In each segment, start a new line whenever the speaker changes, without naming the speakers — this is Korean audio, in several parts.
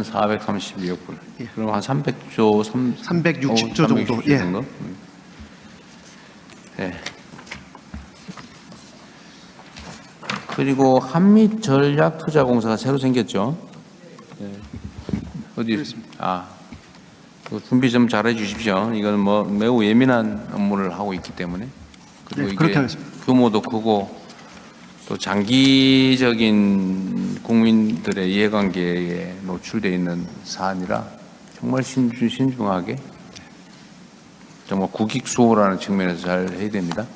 432억 불. 예. 그럼 한 300조,
360조 정도.
360조
예.
정도? 네. 그리고 한미전략투자공사가 새로 생겼죠. 네. 어디 있습니까? 준비 좀 잘해 주십시오. 이거는 뭐 매우 예민한 업무를 하고 있기 때문에. 그리고
네, 그렇게
이게
하겠습니다.
규모도 크고 또 장기적인 국민들의 이해관계에 노출되어 있는 사안이라 정말 신중하게 정말 국익수호라는 측면에서 잘 해야 됩니다.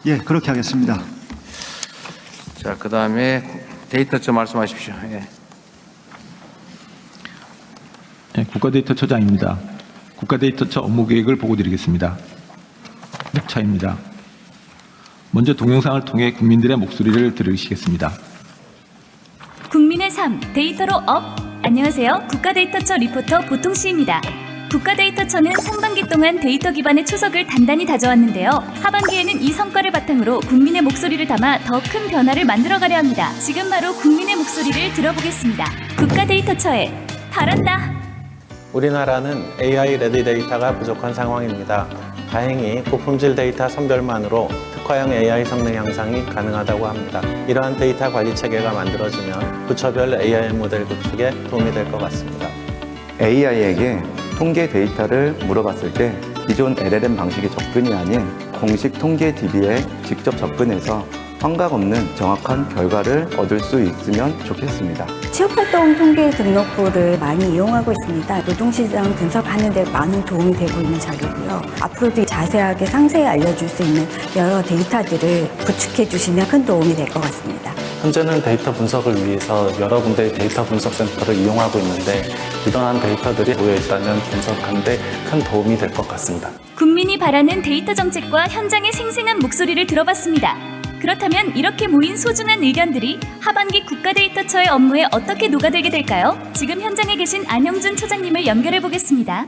예, 그렇게 하겠습니다.
자, 그 다음에 데이터처 말씀하십시오. 예.
네, 국가데이터처장입니다. 국가데이터처 업무계획을 보고드리겠습니다. 목차입니다. 먼저 동영상을 통해 국민들의 목소리를 들으시겠습니다.
국민의 삶, 데이터로 업! 안녕하세요. 국가데이터처 리포터 보통씨입니다. 국가데이터처는 상반기 동안 데이터 기반의 초석을 단단히 다져왔는데요. 하반기에는 이 성과를 바탕으로 국민의 목소리를 담아 더 큰 변화를 만들어가려 합니다. 지금 바로 국민의 목소리를 들어보겠습니다. 국가데이터처에 바란다!
우리나라는 AI 레디 데이터가 부족한 상황입니다. 다행히 고품질 데이터 선별만으로 특화형 AI 성능 향상이 가능하다고 합니다. 이러한 데이터 관리 체계가 만들어지면 부처별 AI 모델 구축에 도움이 될 것 같습니다.
AI에게 통계 데이터를 물어봤을 때 기존 LLM 방식의 접근이 아닌 공식 통계 DB에 직접 접근해서 환각 없는 정확한 결과를 얻을 수 있으면 좋겠습니다.
취업활동 통계 등록부를 많이 이용하고 있습니다. 노동시장 분석하는 데 많은 도움이 되고 있는 자료고요. 앞으로도 자세하게 상세히 알려줄 수 있는 여러 데이터들을 구축해 주시면 큰 도움이 될 것 같습니다.
현재는 데이터 분석을 위해서 여러 군데의 데이터 분석 센터를 이용하고 있는데 이러한 데이터들이 모여 있다면 분석하는 데 큰 도움이 될 것 같습니다.
국민이 바라는 데이터 정책과 현장의 생생한 목소리를 들어봤습니다. 그렇다면 이렇게 모인 소중한 의견들이 하반기 국가데이터처의 업무에 어떻게 녹아들게 될까요? 지금 현장에 계신 안영준 처장님을 연결해 보겠습니다.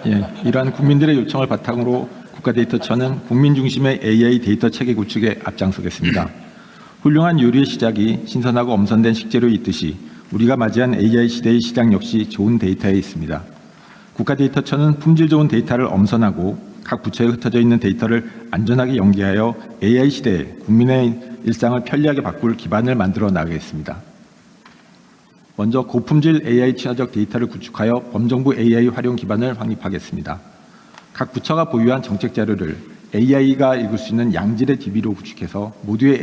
예, 이러한 국민들의 요청을 바탕으로 국가데이터처는 국민 중심의 AI 데이터 체계 구축에 앞장서겠습니다. 훌륭한 요리의 시작이 신선하고 엄선된 식재료에 있듯이 우리가 맞이한 AI 시대의 시작 역시 좋은 데이터에 있습니다. 국가데이터처는 품질 좋은 데이터를 엄선하고 각 부처에 흩어져 있는 데이터를 안전하게 연계하여 AI 시대에 국민의 일상을 편리하게 바꿀 기반을 만들어 나가겠습니다. 먼저 고품질 AI 친화적 데이터를 구축하여 범정부 AI 활용 기반을 확립하겠습니다. 각 부처가 보유한 정책 자료를 AI가 읽을 수 있는 양질의 DB로 구축해서 모두의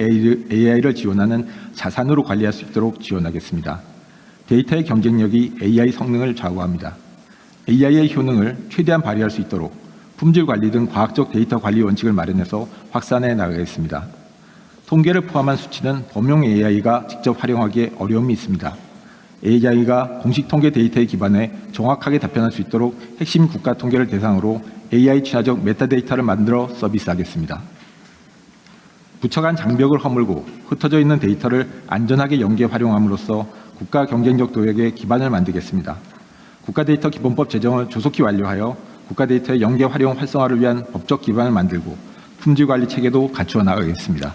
AI를 지원하는 자산으로 관리할 수 있도록 지원하겠습니다. 데이터의 경쟁력이 AI 성능을 좌우합니다. AI의 효능을 최대한 발휘할 수 있도록 품질 관리 등 과학적 데이터 관리 원칙을 마련해서 확산해 나가겠습니다. 통계를 포함한 수치는 범용 AI가 직접 활용하기에 어려움이 있습니다. AI가 공식 통계 데이터에 기반해 정확하게 답변할 수 있도록 핵심 국가 통계를 대상으로 AI 친화적 메타데이터를 만들어 서비스하겠습니다. 부처 간 장벽을 허물고 흩어져 있는 데이터를 안전하게 연계 활용함으로써 국가 경쟁력 도약의 기반을 만들겠습니다. 국가데이터 기본법 제정을 조속히 완료하여 국가데이터의 연계 활용 활성화를 위한 법적 기반을 만들고 품질 관리 체계도 갖추어 나가겠습니다.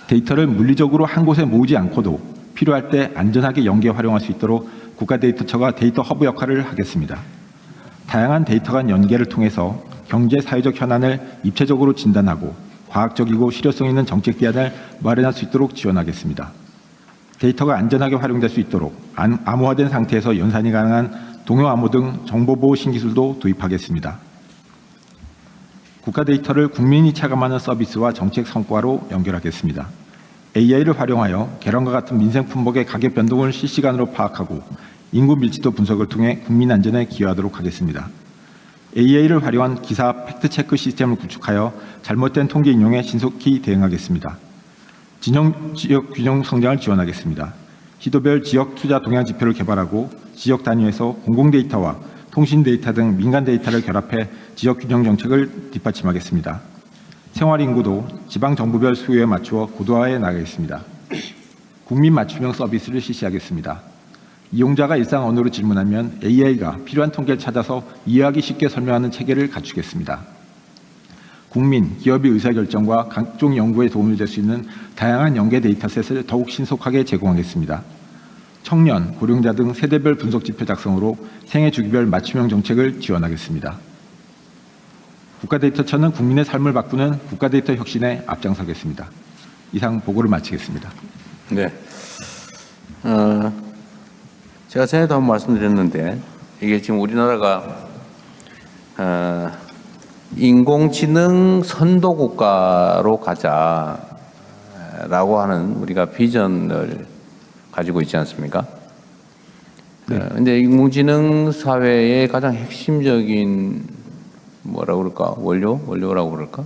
데이터를 물리적으로 한 곳에 모으지 않고도 필요할 때 안전하게 연계 활용할 수 있도록 국가데이터처가 데이터 허브 역할을 하겠습니다. 다양한 데이터 간 연계를 통해서 경제 사회적 현안을 입체적으로 진단하고 과학적이고 실효성 있는 정책 대안을 마련할 수 있도록 지원하겠습니다. 데이터가 안전하게 활용될 수 있도록 암호화된 상태에서 연산이 가능한 동요 암호 등 정보보호 신기술도 도입하겠습니다. 국가 데이터를 국민이 체감하는 서비스와 정책 성과로 연결하겠습니다. AI를 활용하여 계란과 같은 민생 품목의 가격 변동을 실시간으로 파악하고 인구 밀집도 분석을 통해 국민 안전에 기여하도록 하겠습니다. AI를 활용한 기사 팩트체크 시스템을 구축하여 잘못된 통계 인용에 신속히 대응하겠습니다. 진영 지역 균형 성장을 지원하겠습니다. 시도별 지역 투자 동향 지표를 개발하고 지역 단위에서 공공 데이터와 통신 데이터 등 민간 데이터를 결합해 지역 균형 정책을 뒷받침하겠습니다. 생활 인구도 지방 정부별 수요에 맞추어 고도화해 나가겠습니다. 국민 맞춤형 서비스를 실시하겠습니다. 이용자가 일상 언어로 질문하면 AI가 필요한 통계를 찾아서 이해하기 쉽게 설명하는 체계를 갖추겠습니다. 국민, 기업의 의사결정과 각종 연구에 도움을 줄 수 있는 다양한 연계 데이터셋을 더욱 신속하게 제공하겠습니다. 청년, 고령자 등 세대별 분석 지표 작성으로 생애 주기별 맞춤형 정책을 지원하겠습니다. 국가데이터처는 국민의 삶을 바꾸는 국가데이터 혁신에 앞장서겠습니다. 이상 보고를 마치겠습니다.
네. 제가 전에도 한번 말씀드렸는데 이게 지금 우리나라가 인공지능 선도 국가로 가자라고 하는 우리가 비전을 가지고 있지 않습니까? 근데 인공지능 사회의 가장 핵심적인 뭐라고 그럴까? 원료라고 그럴까?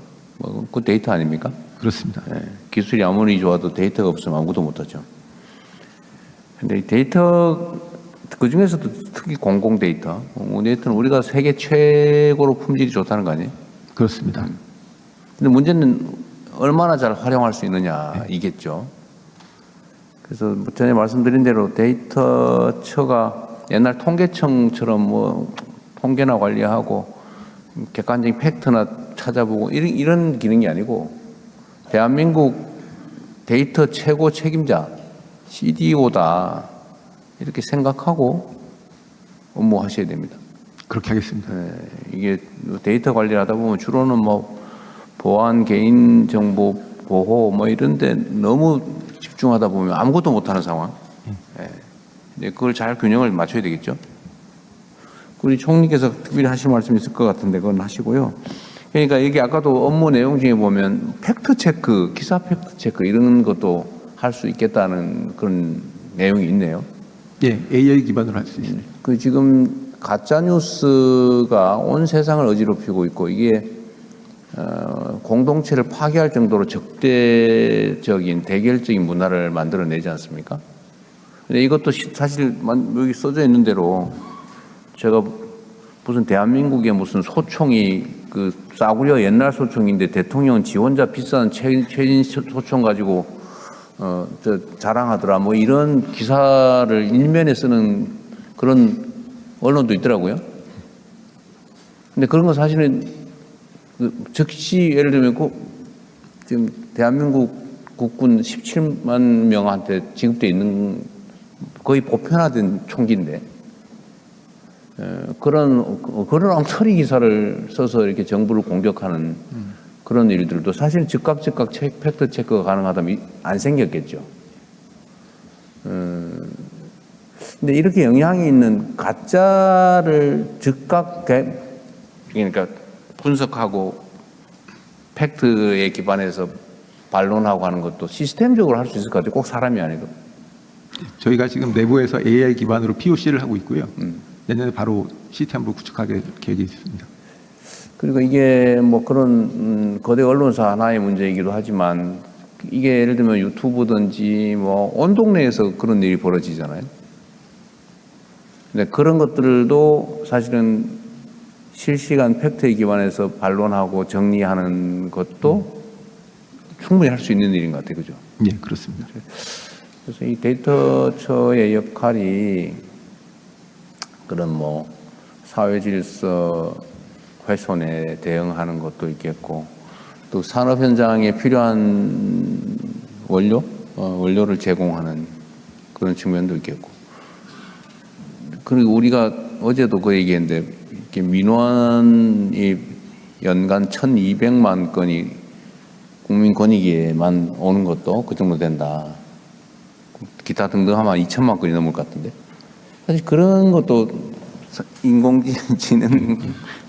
그 데이터 아닙니까?
그렇습니다.
기술이 아무리 좋아도 데이터가 없으면 아무것도 못하죠. 근데 이 데이터 그 중에서도 특히 공공 데이터, 데이터는 우리가 세계 최고로 품질이 좋다는 거 아니에요?
그렇습니다.
근데 문제는 얼마나 잘 활용할 수 있느냐 이겠죠. 그래서 전에 말씀드린 대로 데이터처가 옛날 통계청처럼 뭐 통계나 관리하고 객관적인 팩트나 찾아보고 이런 기능이 아니고 대한민국 데이터 최고 책임자 CDO다 이렇게 생각하고 업무하셔야 됩니다.
그렇게 하겠습니다.
이게 데이터 관리를 하다 보면 주로는 뭐 보안, 개인정보 보호 뭐 이런 데 너무 집중하다 보면 아무것도 못하는 상황. 근데 그걸 잘 균형을 맞춰야 되겠죠. 우리 총리께서 특별히 하실 말씀이 있을 것 같은데 그건 하시고요. 그러니까 이게 아까도 업무 내용 중에 보면 팩트체크, 기사 팩트체크 이런 것도 할 수 있겠다는 그런 내용이 있네요.
예, AI 기반으로 할 수 있습니다.
그 지금 가짜 뉴스가 온 세상을 어지럽히고 있고 이게 공동체를 파괴할 정도로 적대적인 대결적인 문화를 만들어내지 않습니까? 근데 이것도 사실 여기 써져 있는 대로 제가 무슨 대한민국의 무슨 소총이 그 싸구려 옛날 소총인데 대통령 지원자 비싼 최신 소총 가지고 자랑하더라 뭐 이런 기사를 일면에 쓰는 그런 언론도 있더라고요. 근데 그런 거 사실은 즉시 예를 들면 지금 대한민국 국군 17만 명한테 지급돼 있는 거의 보편화된 총기인데 그런 엉터리 기사를 써서 이렇게 정부를 공격하는 그런 일들도 사실 즉각 팩트 체크가 가능하다면 안 생겼겠죠. 근데 이렇게 영향이 있는 가짜를 즉각 그러니까 분석하고 팩트에 기반해서 반론하고 하는 것도 시스템적으로 할 수 있을 것 같아요. 꼭 사람이 아니고.
저희가 지금 내부에서 AI 기반으로 POC를 하고 있고요. 내년에 바로 시스템으로 구축하게 계획이 있습니다.
그리고 이게 뭐 그런 거대 언론사 하나의 문제이기도 하지만 이게 예를 들면 유튜브든지 뭐 온 동네에서 그런 일이 벌어지잖아요. 근데 그런 것들도 사실은 실시간 팩트에 기반해서 반론하고 정리하는 것도 충분히 할 수 있는 일인 것 같아요. 그죠?
예, 그렇습니다.
그래서 이 데이터처의 역할이 그런 뭐 사회 질서 훼손에 대응하는 것도 있겠고 또 산업 현장에 필요한 원료를 제공하는 그런 측면도 있겠고 그리고 우리가 어제도 그 얘기했는데 이렇게 민원이 연간 1,200만 건이 국민권익위에만 오는 것도 그 정도 된다. 기타 등등 하면 2천만 건이 넘을 것 같은데 사실 그런 것도 인공지능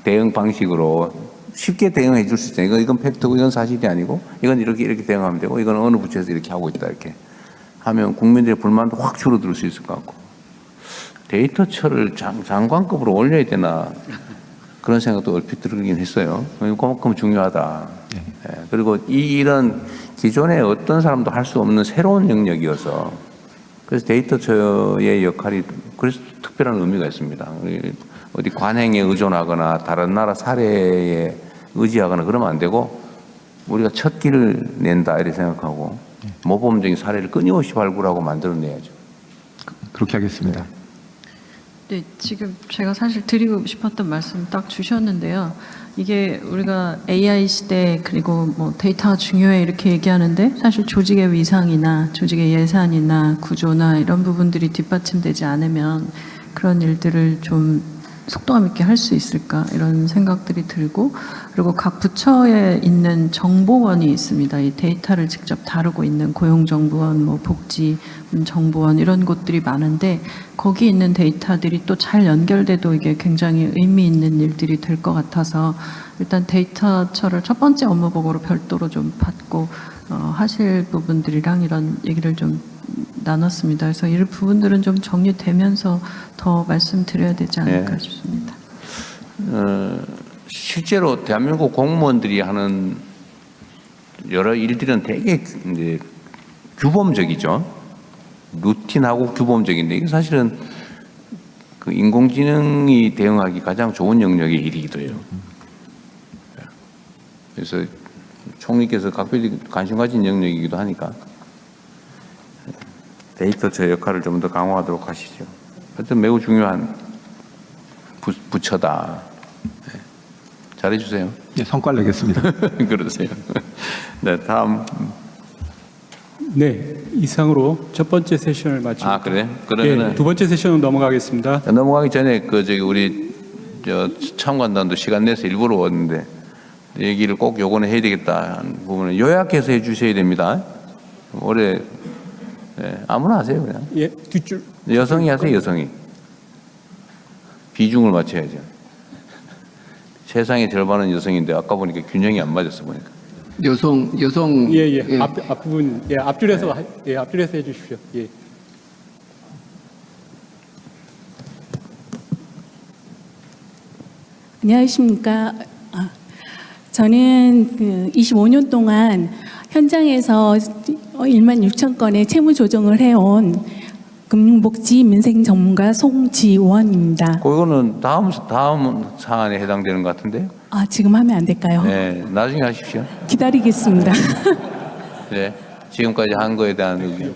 대응 방식으로 쉽게 대응해 줄 수 있잖아요. 이건 팩트고 이건 사실이 아니고 이건 이렇게 대응하면 되고 이건 어느 부처에서 이렇게 하고 있다 이렇게 하면 국민들의 불만도 확 줄어들 수 있을 것 같고 데이터처를 장관급으로 올려야 되나 그런 생각도 얼핏 들긴 했어요. 그만큼 중요하다. 그리고 이런 기존에 어떤 사람도 할 수 없는 새로운 영역이어서 그래서 데이터처의 역할이 그래서 특별한 의미가 있습니다. 어디 관행에 의존하거나 다른 나라 사례에 의지하거나 그러면 안 되고 우리가 첫 길을 낸다 이렇게 생각하고 모범적인 사례를 끊임없이 발굴하고 만들어내야죠.
그렇게 하겠습니다.
네, 지금 제가 사실 드리고 싶었던 말씀 딱 주셨는데요. 이게 우리가 AI 시대 그리고 뭐 데이터가 중요해 이렇게 얘기하는데 사실 조직의 위상이나 조직의 예산이나 구조나 이런 부분들이 뒷받침되지 않으면 그런 일들을 좀 속도감 있게 할 수 있을까 이런 생각들이 들고, 그리고 각 부처에 있는 정보원이 있습니다. 이 데이터를 직접 다루고 있는 고용정보원, 뭐 복지정보원 이런 곳들이 많은데 거기 있는 데이터들이 또 잘 연결돼도 이게 굉장히 의미 있는 일들이 될 것 같아서 일단 데이터처를 첫 번째 업무보고로 별도로 좀 받고 하실 부분들이랑 이런 얘기를 좀 나눴습니다. 그래서 이 부분들은 좀 정리되면서 더 말씀드려야 되지 않을까
네.
싶습니다.
실제로 대한민국 공무원들이 하는 여러 일들은 되게 이제 규범적이죠. 루틴하고 규범적인데 이게 사실은 그 인공지능이 대응하기 가장 좋은 영역의 일이기도 해요. 그래서 총리께서 각별히 관심 가진 영역이기도 하니까 데이터처 역할을 좀 더 강화하도록 하시죠. 하여튼 매우 중요한 부처다. 네. 잘해주세요.
예, 성과를 내겠습니다.
그러세요. 네, 다음.
네, 이상으로 첫 번째 세션을 마치고.
아, 그래? 그러면은.
예, 두 번째 세션으로 넘어가겠습니다.
넘어가기 전에 우리 참관단도 시간 내서 일부러 왔는데 얘기를 꼭 요거는 해야 되겠다 하는 부분은 요약해서 해주셔야 됩니다. 올해 아무나 하세요 그냥.
예, 뒷줄.
여성이 하세요, 여성이. 비중을 맞춰야죠. 세상의 절반은 여성인데 아까 보니까 균형이 안 맞았어 보니까.
여성
예. 앞부분 앞줄에서 앞줄에서 해주십시오. 예.
안녕하십니까. 저는 그 25년 동안 현장에서 1만 6천 건의 채무 조정을 해온 금융복지 민생 전문가 송지원입니다.
그거는 다음 사안에 해당되는 것 같은데요.
아, 지금 하면 안 될까요?
네, 나중에 하십시오.
기다리겠습니다.
네, 지금까지 한 거에 대한 의견.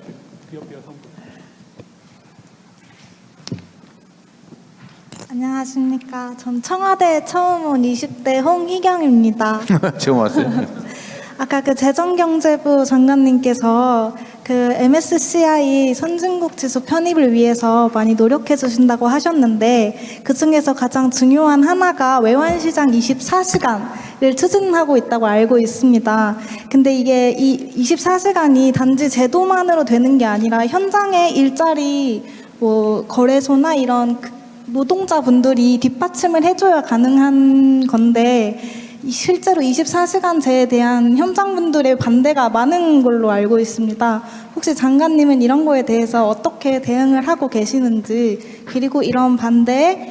안녕하십니까. 전 청와대에 처음 온 20대 홍희경입니다.
처음 왔어요.
아까 그 재정경제부 장관님께서 그 MSCI 선진국 지수 편입을 위해서 많이 노력해 주신다고 하셨는데 그 중에서 가장 중요한 하나가 외환시장 24시간을 추진하고 있다고 알고 있습니다. 근데 이게 이 24시간이 단지 제도만으로 되는 게 아니라 현장의 일자리 뭐 거래소나 이런 노동자분들이 뒷받침을 해줘야 가능한 건데 실제로 24시간제에 대한 현장분들의 반대가 많은 걸로 알고 있습니다. 혹시 장관님은 이런 거에 대해서 어떻게 대응을 하고 계시는지, 그리고 이런 반대의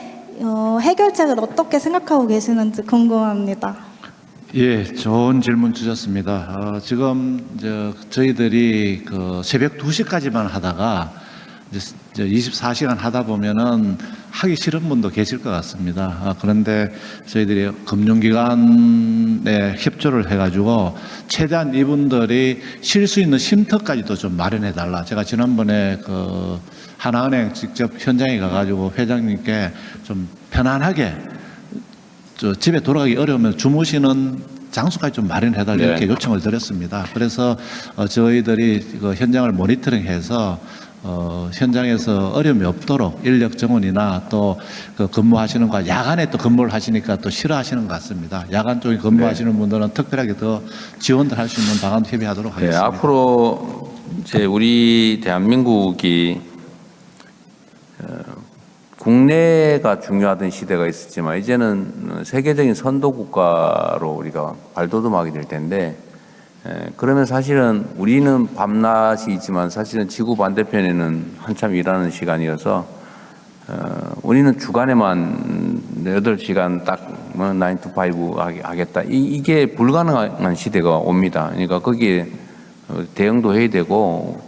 해결책을 어떻게 생각하고 계시는지 궁금합니다.
예, 좋은 질문 주셨습니다. 지금 저희들이 그 새벽 2시까지만 하다가 이제 24시간 하다 보면은 하기 싫은 분도 계실 것 같습니다. 그런데 저희들이 금융기관에 협조를 해가지고 최대한 이분들이 쉴 수 있는 쉼터까지도 좀 마련해 달라. 제가 지난번에 그 하나은행 직접 현장에 가가지고 회장님께 좀 편안하게 집에 돌아가기 어려우면 주무시는 장소까지 좀 마련해 달라 이렇게 요청을 드렸습니다. 그래서 저희들이 그 현장을 모니터링해서 현장에서 어려움이 없도록 인력 정원이나 또 그 근무하시는 거 야간에 또 근무를 하시니까 또 싫어하시는 것 같습니다. 야간 쪽에 근무하시는 분들은 특별하게 더 지원을 할 수 있는 방안 협의하도록 하겠습니다.
네, 앞으로 이제 우리 대한민국이 국내가 중요하던 시대가 있었지만 이제는 세계적인 선도 국가로 우리가 발돋움하게 될 텐데. 그러면 사실은 우리는 밤낮이 있지만 사실은 지구 반대편에는 한참 일하는 시간이어서 우리는 주간에만 8시간 딱 9 to 5 하겠다. 이게 불가능한 시대가 옵니다. 그러니까 거기에 대응도 해야 되고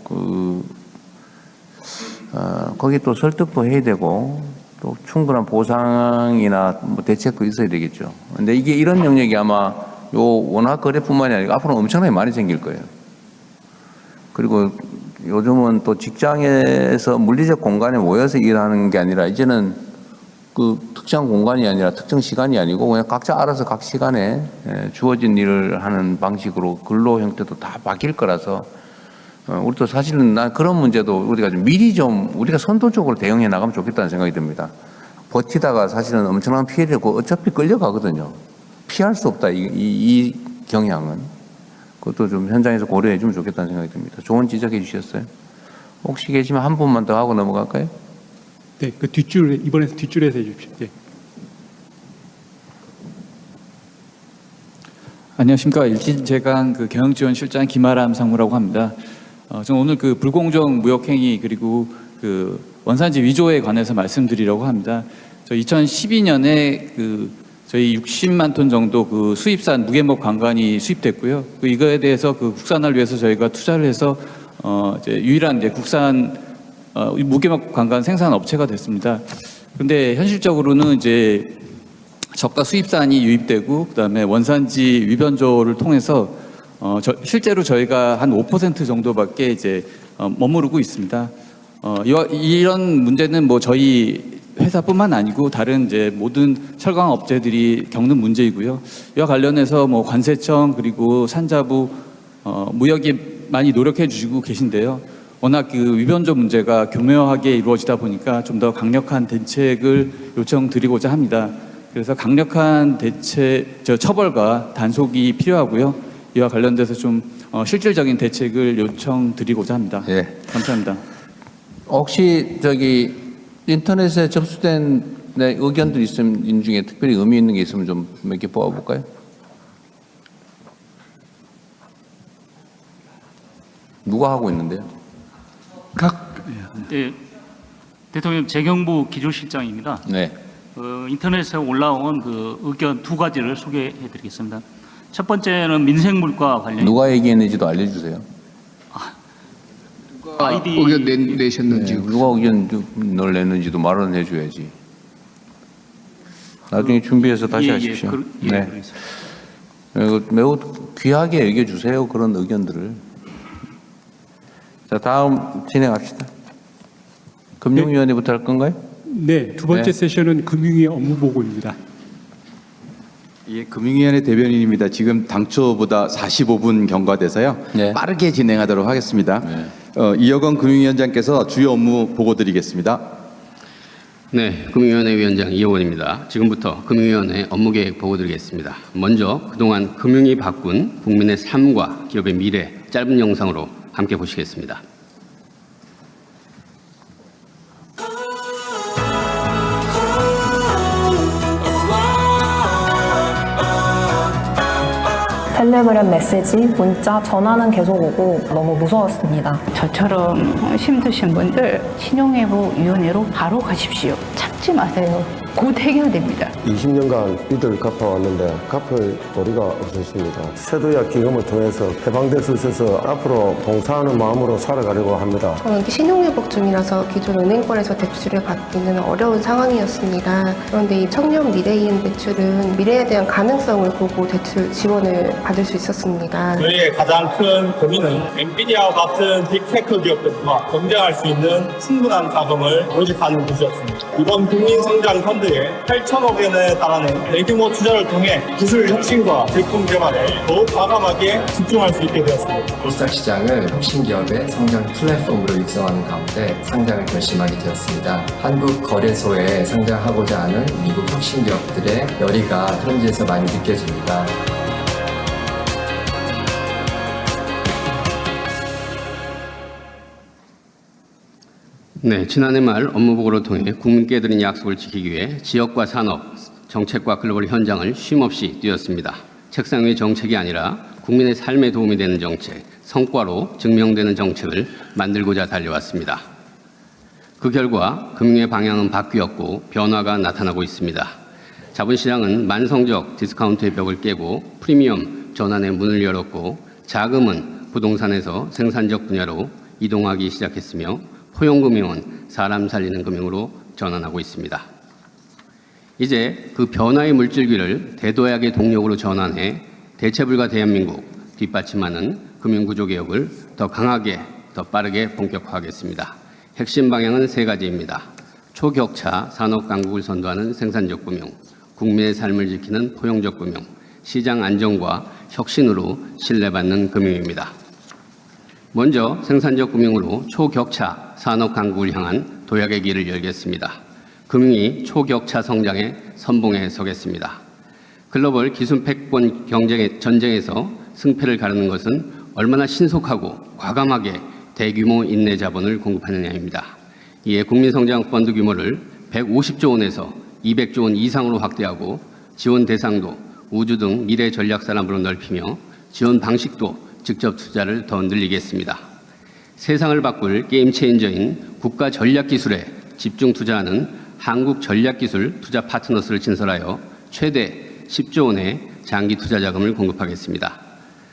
거기 또 설득도 해야 되고 또 충분한 보상이나 뭐 대책도 있어야 되겠죠. 근데 이게 이런 영역이 아마 원화 거래뿐만이 아니라 앞으로 엄청나게 많이 생길 거예요. 그리고 요즘은 또 직장에서 물리적 공간에 모여서 일하는 게 아니라 이제는 그 특정 공간이 아니라 특정 시간이 아니고 그냥 각자 알아서 각 시간에 주어진 일을 하는 방식으로 근로 형태도 다 바뀔 거라서 우리도 사실은 난 그런 문제도 우리가 좀 미리 좀 우리가 선도적으로 대응해 나가면 좋겠다는 생각이 듭니다. 버티다가 사실은 엄청난 피해를 고 어차피 끌려가거든요. 피할 수 없다 이 경향은. 그것도 좀 현장에서 고려해 주면 좋겠다는 생각이 듭니다. 좋은 지적해 주셨어요. 혹시 계시면 한 분만 더 하고 넘어갈까요?
네, 그 뒷줄 이번에서 뒷줄에서 해주십시오. 예.
안녕하십니까. 일진제강 그 경영지원실장 김아람 상무라고 합니다. 저는 오늘 그 불공정 무역행위 그리고 그 원산지 위조에 관해서 말씀드리려고 합니다. 저 2012년에 그 저희 60만 톤 정도 그 수입산 무개목 관관이 수입됐고요. 그 이거에 대해서 그 국산화를 위해서 저희가 투자를 해서 이제 유일한 이제 국산 무개목 관관 생산 업체가 됐습니다. 그런데 현실적으로는 이제 저가 수입산이 유입되고 그다음에 원산지 위변조를 통해서 실제로 저희가 한 5% 정도밖에 이제 머무르고 있습니다. 이런 문제는 뭐 저희 회사뿐만 아니고 다른 이제 모든 철강 업체들이 겪는 문제이고요. 이와 관련해서 뭐 관세청 그리고 산자부 무역이 많이 노력해 주시고 계신데요. 워낙 그 위변조 문제가 교묘하게 이루어지다 보니까 좀 더 강력한 대책을 요청드리고자 합니다. 그래서 강력한 처벌과 단속이 필요하고요. 이와 관련돼서 좀 실질적인 대책을 요청드리고자 합니다.
예.
감사합니다.
혹시 저기 인터넷에 접수된 의견들 있으면 인 중에 특별히 의미 있는 게 있으면 좀 몇 개 뽑아볼까요? 누가 하고 있는데요?
네, 대통령 재경부 기조실장입니다.
네.
인터넷에 올라온 그 의견 두 가지를 소개해드리겠습니다. 첫 번째는 민생물과 관련.
누가 얘기했는지도 알려주세요.
아이디
의견 내셨는지.
누가 의견을 냈는지도 말은 해줘야지. 나중에 준비해서 다시 하십시오. 네. 매우 귀하게 여겨주세요. 그런 의견들을. 자, 다음 진행합시다. 금융위원회부터 할 건가요?
네, 두 번째 세션은 금융위 업무 보고입니다.
예, 금융위원회 대변인입니다. 지금 당초보다 45분 경과돼서요.
네.
빠르게 진행하도록 하겠습니다.
네.
이혁원 금융위원장께서 주요 업무 보고 드리겠습니다.
네, 금융위원회 위원장 이혁원입니다. 지금부터 금융위원회 업무계획 보고 드리겠습니다. 먼저 그동안 금융이 바꾼 국민의 삶과 기업의 미래 짧은 영상으로 함께 보시겠습니다.
텔레그램 메시지, 문자, 전화는 계속 오고 너무 무서웠습니다.
저처럼 힘드신 분들 신용회복위원회로 바로 가십시오. 참지 마세요. 곧 해결됩니다.
20년간 빚을 갚아왔는데 갚을 도리가 없었습니다. 세도약 기금을 통해서 해방될 수 있어서 앞으로 봉사하는 마음으로 살아가려고 합니다.
저는 신용회복 중이라서 기존 은행권에서 대출을 받기는 어려운 상황이었습니다. 그런데 이 청년 미래인 대출은 미래에 대한 가능성을 보고 대출 지원을 받을 수 있었습니다.
저희의 가장 큰 고민은 엔비디아와 같은 빅테크 기업들과 경쟁할 수 있는 충분한 자금을 모집하는 것이었습니다. 이번 국민성장 펀드에 8천억 원에 달하는 대규모 투자를 통해 기술 혁신과 제품 개발에 더욱 과감하게 집중할 수 있게 되었습니다.
코스닥 시장을 혁신기업의 성장 플랫폼으로 육성하는 가운데 상장을 결심하게 되었습니다. 한국 거래소에 상장하고자 하는 미국 혁신기업들의 열의가 현지에서 많이 느껴집니다.
네, 지난해 말 업무보고를 통해 국민께 드린 약속을 지키기 위해 지역과 산업, 정책과 글로벌 현장을 쉼없이 뛰었습니다. 책상 위의 정책이 아니라 국민의 삶에 도움이 되는 정책, 성과로 증명되는 정책을 만들고자 달려왔습니다. 그 결과 금융의 방향은 바뀌었고 변화가 나타나고 있습니다. 자본시장은 만성적 디스카운트의 벽을 깨고 프리미엄 전환의 문을 열었고 자금은 부동산에서 생산적 분야로 이동하기 시작했으며 포용금융은 사람 살리는 금융으로 전환하고 있습니다. 이제 그 변화의 물줄기를 대도약의 동력으로 전환해 대체불가 대한민국 뒷받침하는 금융구조 개혁을 더 강하게, 더 빠르게 본격화하겠습니다. 핵심 방향은 세 가지입니다. 초격차 산업 강국을 선도하는 생산적 금융, 국민의 삶을 지키는 포용적 금융, 시장 안정과 혁신으로 신뢰받는 금융입니다. 먼저 생산적 금융으로 초격차 산업 강국을 향한 도약의 길을 열겠습니다. 금융이 초격차 성장의 선봉에 서겠습니다. 글로벌 기술 패권 전쟁에서 승패를 가르는 것은 얼마나 신속하고 과감하게 대규모 인내 자본을 공급하느냐입니다. 이에 국민성장펀드 규모를 150조 원에서 200조 원 이상으로 확대하고 지원 대상도 우주 등 미래 전략 산업으로 넓히며 지원 방식도 직접 투자를 더 늘리겠습니다. 세상을 바꿀 게임 체인저인 국가 전략 기술에 집중 투자하는 한국전략기술 투자 파트너스를 신설하여 최대 10조 원의 장기 투자 자금을 공급하겠습니다.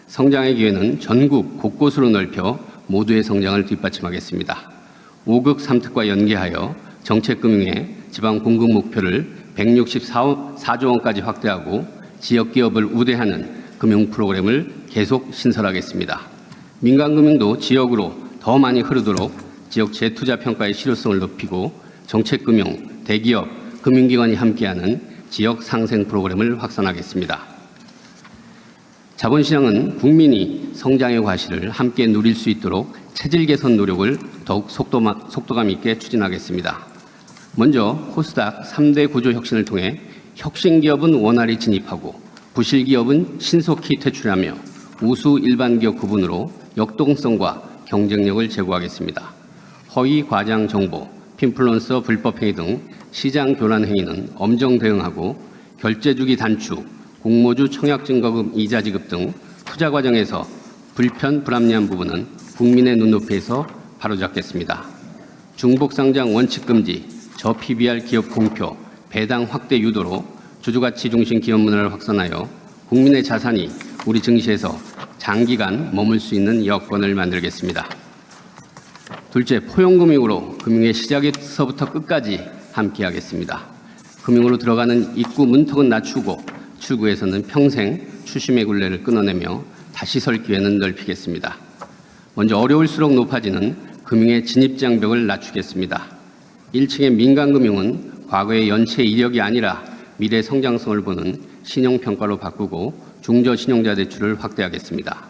성장의 기회는 전국 곳곳으로 넓혀 모두의 성장을 뒷받침하겠습니다. 5극 3특과 연계하여 정책금융의 지방 공급 목표를 164조 원까지 확대하고 지역기업을 우대하는 금융 프로그램을 계속 신설하겠습니다. 민간금융도 지역으로 더 많이 흐르도록 지역 재투자 평가의 실효성을 높이고 정책금융, 대기업, 금융기관이 함께하는 지역 상생 프로그램을 확산하겠습니다. 자본시장은 국민이 성장의 과실을 함께 누릴 수 있도록 체질 개선 노력을 더욱 속도감 있게 추진하겠습니다. 먼저 코스닥 3대 구조 혁신을 통해 혁신기업은 원활히 진입하고 부실기업은 신속히 퇴출하며 우수 일반기업 구분으로 역동성과 경쟁력을 제고하겠습니다. 허위 과장 정보, 핀플루언서 불법행위 등 시장 교란 행위는 엄정 대응하고 결제주기 단축, 공모주 청약증거금 이자 지급 등 투자 과정에서 불합리한 부분은 국민의 눈높이에서 바로잡겠습니다. 중복상장 원칙 금지, 저PBR 기업 공표, 배당 확대 유도로 주주가치 중심 기업 문화를 확산하여 국민의 자산이 우리 증시에서 장기간 머물 수 있는 여건을 만들겠습니다. 둘째, 포용금융으로 금융의 시작에서부터 끝까지 함께하겠습니다. 금융으로 들어가는 입구 문턱은 낮추고 출구에서는 평생 추심의 굴레를 끊어내며 다시 설 기회는 넓히겠습니다. 먼저 어려울수록 높아지는 금융의 진입장벽을 낮추겠습니다. 1층의 민간금융은 과거의 연체 이력이 아니라 미래 성장성을 보는 신용평가로 바꾸고 중저신용자 대출을 확대하겠습니다.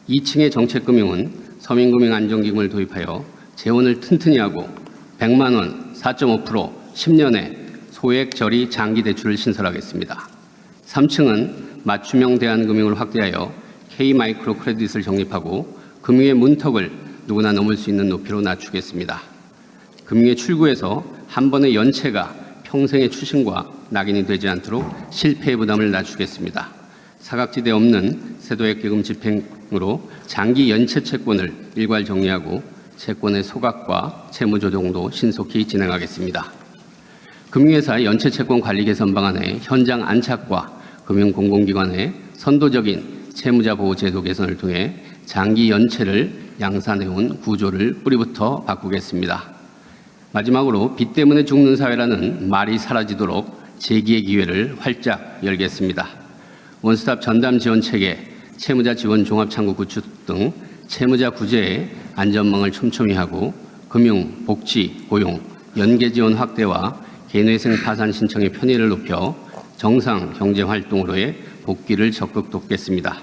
2층의 정책금융은 서민금융 안정기금을 도입하여 재원을 튼튼히 하고 100만 원, 4.5%, 10년에 소액 저리 장기 대출을 신설하겠습니다. 3층은 맞춤형 대안금융을 확대하여 K마이크로 크레딧을 적립하고 금융의 문턱을 누구나 넘을 수 있는 높이로 낮추겠습니다. 금융의 출구에서 한 번의 연체가 평생의 추심과 낙인이 되지 않도록 실패의 부담을 낮추겠습니다. 사각지대 없는 세도액 기금 집행으로 장기 연체 채권을 일괄 정리하고 채권의 소각과 채무 조정도 신속히 진행하겠습니다. 금융회사 연체 채권 관리 개선 방안의 현장 안착과 금융공공기관의 선도적인 채무자 보호 제도 개선을 통해 장기 연체를 양산해온 구조를 뿌리부터 바꾸겠습니다. 마지막으로 빚 때문에 죽는 사회라는 말이 사라지도록 재기의 기회를 활짝 열겠습니다. 원스톱 전담 지원 체계, 채무자 지원 종합창구 구축 등 채무자 구제에 안전망을 촘촘히 하고 금융, 복지, 고용, 연계 지원 확대와 개인회생 파산 신청의 편의를 높여 정상 경제활동으로의 복귀를 적극 돕겠습니다.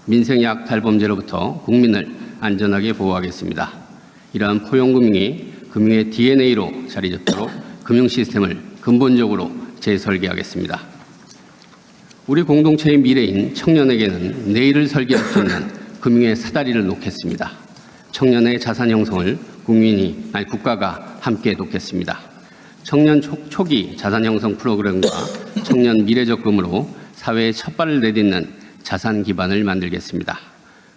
민생 약탈범죄로부터 국민을 안전하게 보호하겠습니다. 이러한 포용금융이 금융의 DNA로 자리 잡도록 금융 시스템을 근본적으로 재설계하겠습니다. 우리 공동체의 미래인 청년에게는 내일을 설계할 수 있는 금융의 사다리를 놓겠습니다. 청년의 자산 형성을 국가가 함께 돕겠습니다. 청년 초기 자산 형성 프로그램과 청년 미래적금으로 사회의 첫발을 내딛는 자산 기반을 만들겠습니다.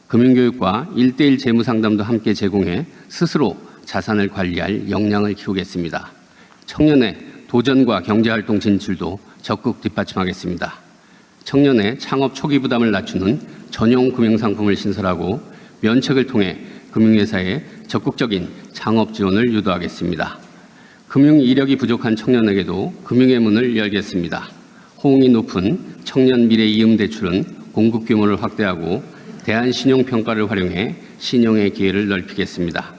금융교육과 1:1 재무상담도 함께 제공해 스스로 자산을 관리할 역량을 키우겠습니다. 청년의 도전과 경제활동 진출도 적극 뒷받침하겠습니다. 청년의 창업 초기 부담을 낮추는 전용 금융상품을 신설하고 면책을 통해 금융회사에 적극적인 창업 지원을 유도하겠습니다. 금융 이력이 부족한 청년에게도 금융의 문을 열겠습니다. 호응이 높은 청년 미래 이음 대출은 공급 규모를 확대하고 대한신용평가를 활용해 신용의 기회를 넓히겠습니다.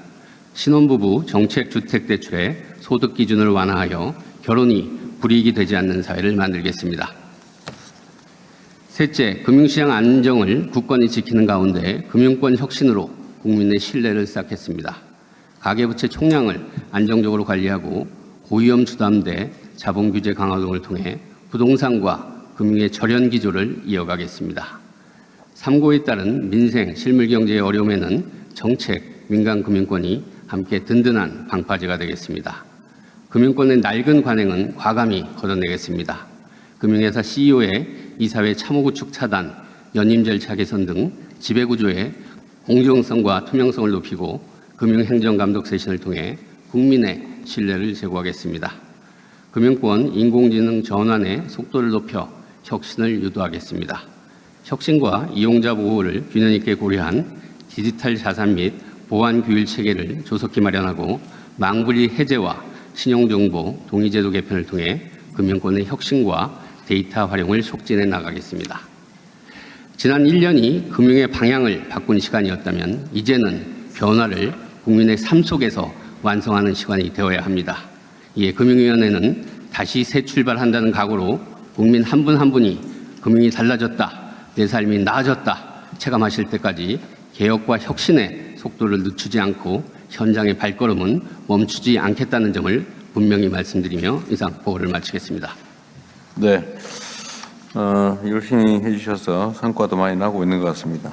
신혼부부 정책주택대출의 소득 기준을 완화하여 결혼이 불이익이 되지 않는 사회를 만들겠습니다. 셋째, 금융시장 안정을 굳건히 지키는 가운데 금융권 혁신으로 국민의 신뢰를 쌓겠습니다. 가계부채 총량을 안정적으로 관리하고 고위험 주담대 자본 규제 강화 등을 통해 부동산과 금융의 절연 기조를 이어가겠습니다. 3고에 따른 민생, 실물경제의 어려움에는 정책, 민간금융권이 함께 든든한 방파제가 되겠습니다. 금융권의 낡은 관행은 과감히 걷어내겠습니다. 금융회사 CEO의 이사회 참호구축 차단, 연임 절차 개선 등 지배구조의 공정성과 투명성을 높이고 금융행정감독 쇄신을 통해 국민의 신뢰를 제고하겠습니다. 금융권 인공지능 전환의 속도를 높여 혁신을 유도하겠습니다. 혁신과 이용자 보호를 균형 있게 고려한 디지털 자산 및 보안 규율 체계를 조속히 마련하고 망부리 해제와 신용정보 동의제도 개편을 통해 금융권의 혁신과 데이터 활용을 촉진해 나가겠습니다. 지난 1년이 금융의 방향을 바꾼 시간이었다면 이제는 변화를 국민의 삶 속에서 완성하는 시간이 되어야 합니다. 이에 금융위원회는 다시 새 출발한다는 각오로 국민 한 분 한 분이 금융이 달라졌다, 내 삶이 나아졌다 체감하실 때까지 개혁과 혁신의 속도를 늦추지 않고 현장의 발걸음은 멈추지 않겠다는 점을 분명히 말씀드리며 이상 보고를 마치겠습니다.
네, 열심히 해주셔서 성과도 많이 나고 있는 것 같습니다.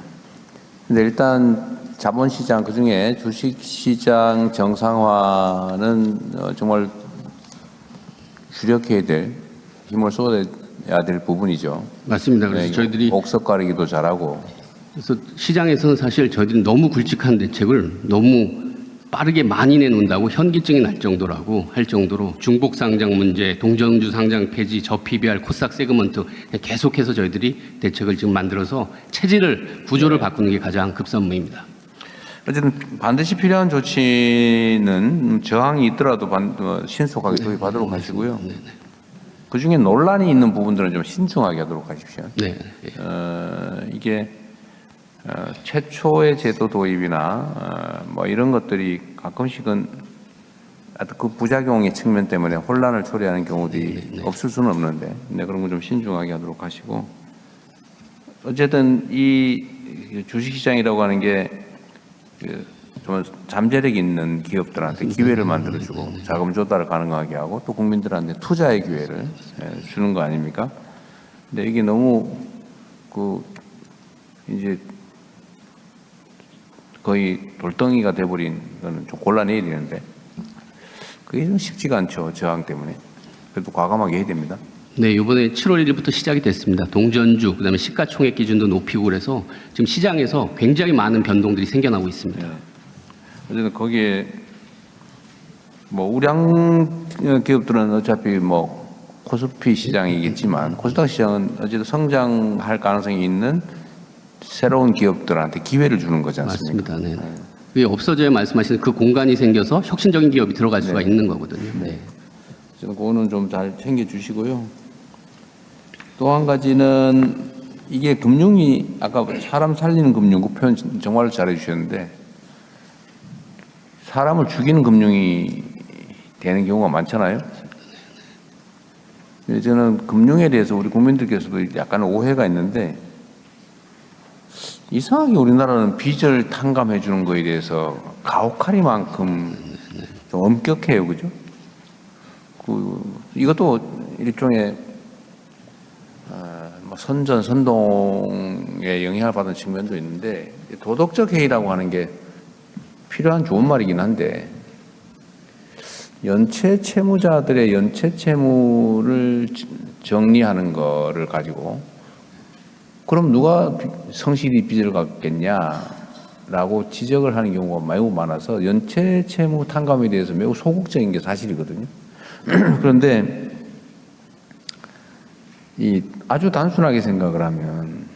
근데 일단 자본시장 그중에 주식시장 정상화는 정말 주력해야 될 힘을 쏟아야 될 부분이죠.
맞습니다. 그래서
네,
저희들이
옥석 가리기도 잘하고.
그래서 시장에서는 사실 저희들이 너무 굵직한 대책을 너무 빠르게 많이 내놓는다고 현기증이 날 정도라고 할 정도로 중복 상장 문제, 동전주 상장 폐지, 저PBR, 코스닥 세그먼트 계속해서 저희들이 대책을 지금 만들어서 체질을 구조를 바꾸는 게 가장 급선무입니다.
어쨌든 반드시 필요한 조치는 저항이 있더라도 신속하게 도입하도록 하시고요. 그 중에 논란이 있는 부분들은 좀 신중하게 하도록 하십시오.
네.
이게 최초의 제도 도입이나 뭐 이런 것들이 가끔씩은 그 부작용의 측면 때문에 혼란을 초래하는 경우들이 없을 수는 없는데, 네, 그런 거 좀 신중하게 하도록 하시고, 어쨌든 이 주식시장이라고 하는 게 좀 잠재력 있는 기업들한테 기회를 만들어주고 자금 조달을 가능하게 하고 또 국민들한테 투자의 기회를 주는 거 아닙니까? 근데 이게 너무 이제 거의 돌덩이가 돼버린 거는 좀 곤란해야 되는데 그게 좀 쉽지가 않죠. 저항 때문에. 그래도 과감하게 해야 됩니다.
네, 이번에 7월 1일부터 시작이 됐습니다. 동전주, 그다음에 시가총액 기준도 높이고 그래서 지금 시장에서 굉장히 많은 변동들이 생겨나고 있습니다.
네. 어쨌든 거기에 뭐 우량 기업들은 어차피 뭐 코스피 시장이겠지만 코스닥 시장은 어쨌든 성장할 가능성이 있는 새로운 기업들한테 기회를 주는 거지 않습니까?
맞습니다. 네. 그게 없어져야 말씀하시는 그 공간이 생겨서 혁신적인 기업이 들어갈 수가 있는 거거든요. 네.
그거는 좀 잘 챙겨주시고요. 또 한 가지는 이게 금융이 아까 사람 살리는 금융 그 표현 정말 잘해 주셨는데 사람을 죽이는 금융이 되는 경우가 많잖아요. 저는 금융에 대해서 우리 국민들께서도 약간 오해가 있는데 이상하게 우리나라는 빚을 탕감해 주는 거에 대해서 가혹하리만큼 좀 엄격해요, 그죠? 이것도 일종의 선동에 영향을 받은 측면도 있는데 도덕적 해이라고 하는 게 필요한 좋은 말이긴 한데 연체 채무자들의 연체 채무를 정리하는 거를 가지고 그럼 누가 성실히 빚을 갚겠냐라고 지적을 하는 경우가 매우 많아서 연체 채무 탕감에 대해서 매우 소극적인 게 사실이거든요. 그런데 이 아주 단순하게 생각을 하면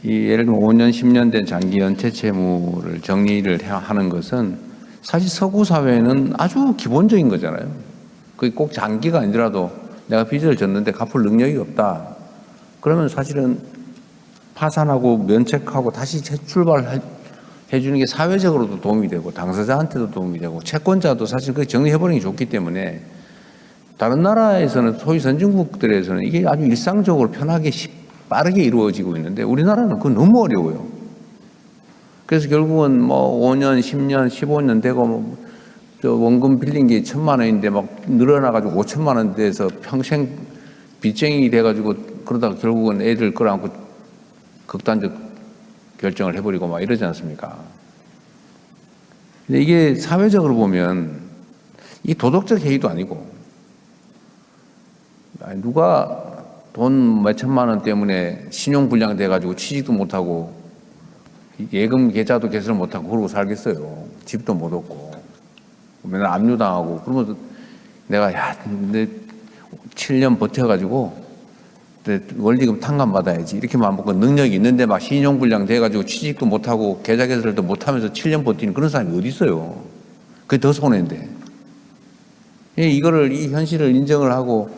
이 예를 들면 5년, 10년 된 장기 연체 채무를 정리를 하는 것은 사실 서구 사회는 아주 기본적인 거잖아요. 그게 꼭 장기가 아니더라도 내가 빚을 졌는데 갚을 능력이 없다. 그러면 사실은 파산하고 면책하고 다시 재출발할 해주는 게 사회적으로도 도움이 되고 당사자한테도 도움이 되고 채권자도 사실 그 정리해버리는 게 좋기 때문에 다른 나라에서는 소위 선진국들에서는 이게 아주 일상적으로 편하게 빠르게 이루어지고 있는데 우리나라는 그거 너무 어려워요. 그래서 결국은 뭐 5년, 10년, 15년 되고 뭐 저 원금 빌린 게 1,000만 원인데 막 늘어나가지고 5천만 원 돼서 평생 빚쟁이 돼가지고 그러다가 결국은 애들 끌어안고 극단적 결정을 해버리고 막 이러지 않습니까? 근데 이게 사회적으로 보면 이 도덕적 해이도 아니고 누가 돈 몇천만 원 때문에 신용불량 돼가지고 취직도 못하고 예금 계좌도 개설 못하고 그러고 살겠어요. 집도 못 얻고 맨날 압류당하고 그러면서 내가 내 7년 버텨가지고 원리금 탕감받아야지 이렇게만 먹고 능력이 있는데 막 신용불량 돼가지고 취직도 못하고 계좌 개설도 못하면서 7년 버티는 그런 사람이 어디 있어요. 그게 더 손해인데. 이거를 이 현실을 인정을 하고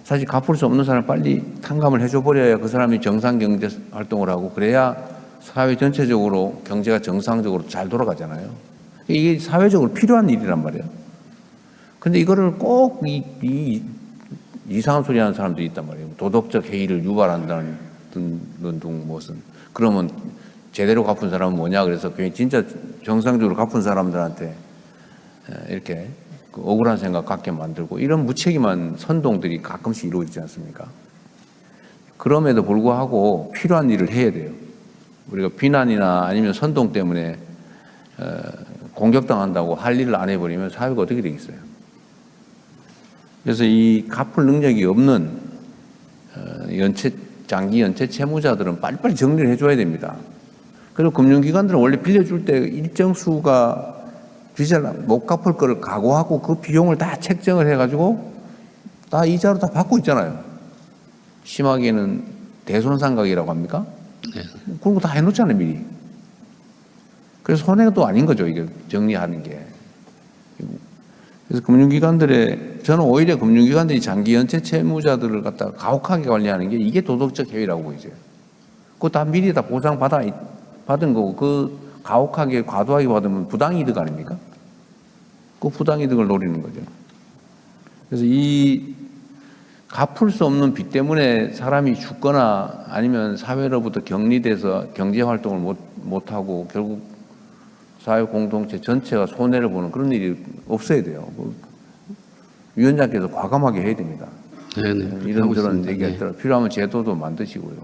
사실 갚을 수 없는 사람 빨리 탕감을 해줘 버려야 그 사람이 정상 경제 활동을 하고 그래야 사회 전체적으로 경제가 정상적으로 잘 돌아가잖아요. 이게 사회적으로 필요한 일이란 말이에요. 근데 이거를 꼭 이상한 소리 하는 사람들이 있단 말이에요. 도덕적 해이를 유발한다는 무슨 그러면 제대로 갚은 사람은 뭐냐 그래서 괜히 진짜 정상적으로 갚은 사람들한테 이렇게 그 억울한 생각 갖게 만들고 이런 무책임한 선동들이 가끔씩 이루어지지 않습니까? 그럼에도 불구하고 필요한 일을 해야 돼요. 우리가 비난이나 아니면 선동 때문에 공격당한다고 할 일을 안 해버리면 사회가 어떻게 되겠어요? 그래서 이 갚을 능력이 없는 장기 연체 채무자들은 빨리빨리 정리를 해줘야 됩니다. 그리고 금융기관들은 원래 빌려줄 때 일정 수가 빚을 못 갚을 거를 각오하고 그 비용을 다 책정을 해가지고 다 이자로 다 받고 있잖아요. 심하게는 대손상각이라고 합니까?
네.
그런 거 다 해놓잖아요, 미리. 그래서 손해도 아닌 거죠, 이게 정리하는 게. 그래서 저는 오히려 금융기관들이 장기 연체 채무자들을 갖다가 가혹하게 관리하는 게 이게 도덕적 해이라고 보이죠. 그거 다 미리 다 받은 거고, 그 가혹하게 과도하게 받으면 부당이득 아닙니까? 그 부당이득을 노리는 거죠. 그래서 이 갚을 수 없는 빚 때문에 사람이 죽거나 아니면 사회로부터 격리돼서 경제활동을 못하고 결국 사회 공동체 전체가 손해를 보는 그런 일이 없어야 돼요. 위원장께서 과감하게 해야 됩니다.
네네.
이런저런 얘기할 때 필요하면 제도도 만드시고요.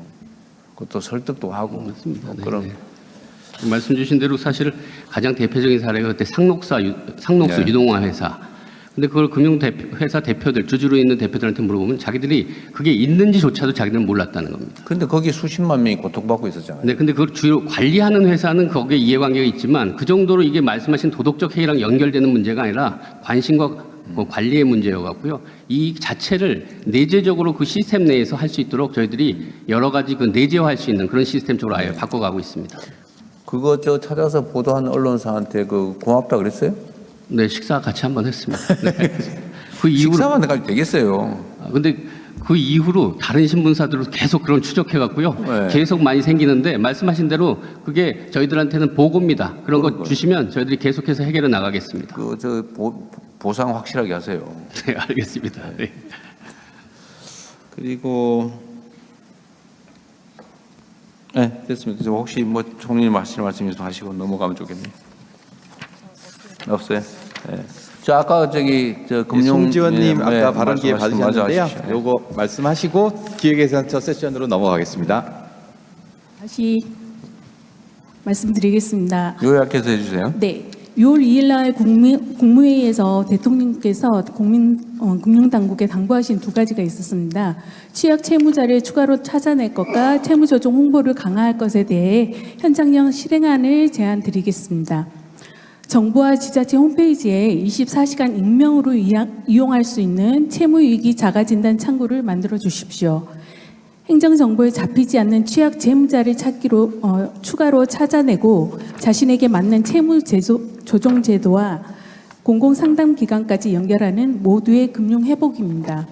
그것도 설득도 하고.
맞습니다.
그럼
말씀 주신 대로 사실 가장 대표적인 사례가 그때 상록수
네.
유동화 회사. 근데 그걸 금융회사 대표들, 주주로 있는 대표들한테 물어보면 자기들이 그게 있는지조차도 자기들은 몰랐다는 겁니다.
근데 거기에 수십만 명이 고통받고 있었잖아요.
네, 근데 그걸 주요 관리하는 회사는 거기에 이해관계가 있지만 그 정도로 이게 말씀하신 도덕적 해이랑 연결되는 문제가 아니라 관심과 관리의 문제여갖고요. 이 자체를 내재적으로 그 시스템 내에서 할 수 있도록 저희들이 여러 가지 그 내재화할 수 있는 그런 시스템 쪽으로 아예 바꿔가고 있습니다.
그거 찾아서 보도한 언론사한테 그 고맙다 그랬어요?
네, 식사 같이 한번 했습니다. 네. 그 이후로
식사만 가지고 되겠어요.
근데 그 이후로 다른 신문사들도 계속 그런 추적해갖고요.
네.
계속 많이 생기는데 말씀하신 대로 그게 저희들한테는 보고입니다. 그런 거 주시면 저희들이 계속해서 해결해 나가겠습니다.
보상 확실하게 하세요.
네, 알겠습니다. 네.
그리고 네, 됐습니다. 혹시 뭐 총리님 하실 말씀 있으면 하시고 넘어가면 좋겠네요. 없어요? 네. 저 아까
송지원님 아까 발언 기회
말씀하신
받으셨는데요.
하십시오.
요거 말씀하시고 기획예산처 세션으로 넘어가겠습니다.
다시 말씀드리겠습니다.
요약해서 해주세요.
네. 6월 2일 날 국무회의에서 대통령께서 금융당국에 당부하신 두 가지가 있었습니다. 취약 채무자를 추가로 찾아낼 것과 채무조정 홍보를 강화할 것에 대해 현장형 실행안을 제안드리겠습니다. 정부와 지자체 홈페이지에 24시간 익명으로 이용할 수 있는 채무위기 자가진단 창구를 만들어 주십시오. 행정정보에 잡히지 않는 취약 채무자를 추가로 찾아내고 자신에게 맞는 채무조정제도와 공공상담기관까지 연결하는 모두의 금융회복입니다.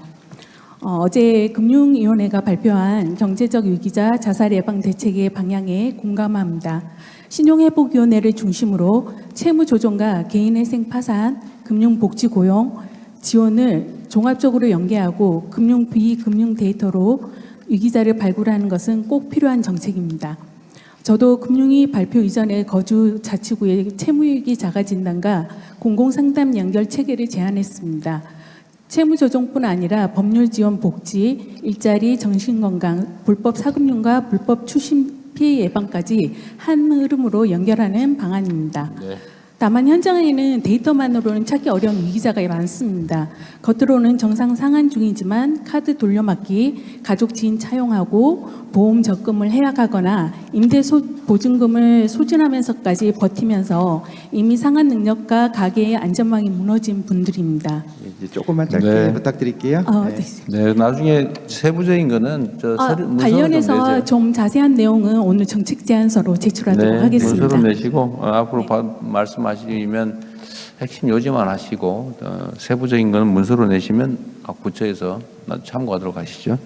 어제 금융위원회가 발표한 경제적 위기자 자살 예방 대책의 방향에 공감합니다. 신용회복위원회를 중심으로 채무조정과 개인회생 파산, 금융복지고용 지원을 종합적으로 연계하고 금융 비금융 데이터로 위기자를 발굴하는 것은 꼭 필요한 정책입니다. 저도 금융위 발표 이전에 거주 자치구의 채무위기 자가진단과 공공상담 연결 체계를 제안했습니다. 채무조정뿐 아니라 법률 지원 복지, 일자리, 정신건강, 불법 사금융과 불법 추심 피해 예방까지 한 흐름으로 연결하는 방안입니다.
네.
다만 현장에는 데이터만으로는 찾기 어려운 위기자가 많습니다. 겉으로는 정상 상환 중이지만 카드 돌려막기, 가족 지인 차용하고 보험 적금을 해약하거나 임대 보증금을 소진하면서까지 버티면서 이미 상환 능력과 가계의 안전망이 무너진 분들입니다.
이제 조금만 짧게
네.
부탁드릴게요.
네, 나중에 세부적인 거는 문서로
관련해서
좀 내세요.
좀 자세한 내용은 오늘 정책 제안서로 제출하도록 하겠습니다.
문서로 내시고 앞으로 말씀하시면 핵심 요지만 하시고 세부적인 거는 문서로 내시면 각 부처에서 참고하도록 하시죠.